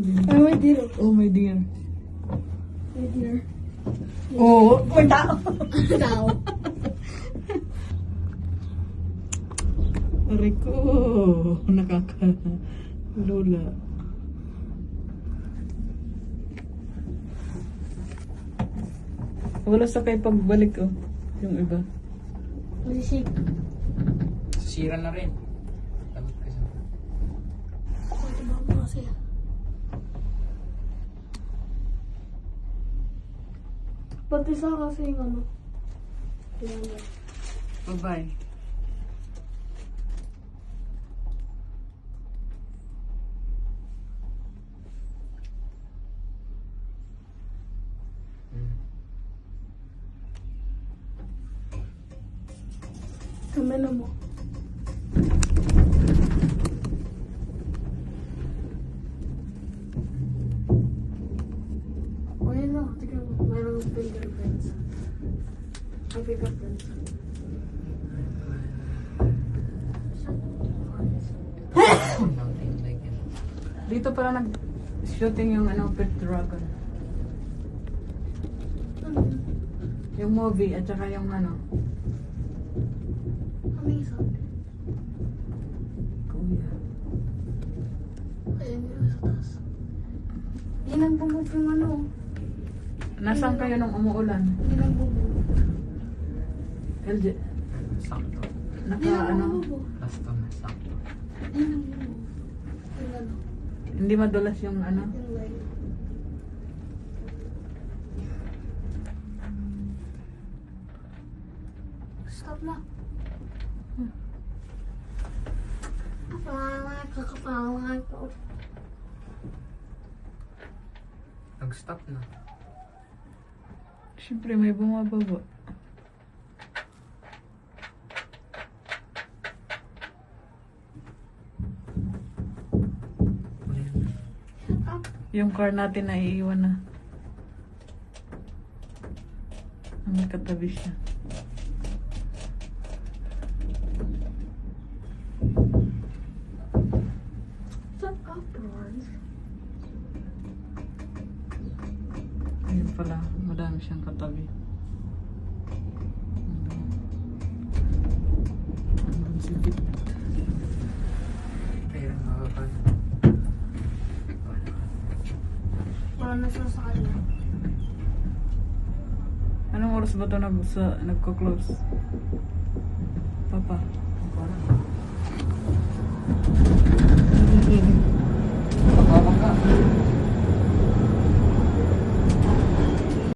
Ay, may deer. Oh, may deer. May deer. Oh, may tao. Tao. Aray ko. Nakaka-lula. Wala sa kay pagbalik, oh. Yung iba. Masisig. Sira na rin. Tagot kasi. Pwede ba mo kasi? Pati sa kasi yung ano. Kailangan. Bye-bye. Kamera mo. O yun na. Tignan mo. Mayroong fingerprints. Ang fingerprints. Something like it. Dito pala nag-shooting yung ano, Pet Dragon. Yung movie at saka yung ano. Amazing. Kuya. Ayan yung sa taas. Hindi nang bumog yung ano. Nasaan kayo nung umuulan? Hindi nang bumog. LJ, Sakto. Hindi naka nang ano, bumog. Basta na sakto. Hindi nang bumog. Yung ano. hindi madulas yung ano. Yung line. Stop na. Kakapangan ko. Nag-stop na. Siyempre may bumababa. Shut up. Yung car natin na iiwan na. Ang katabi siya. Shut up, Ron. Ayun pala, madami siyang katabi. Ang sigit. Pero makakal. Wala na siya sa kanya. Anong oras ba ito nagko-close?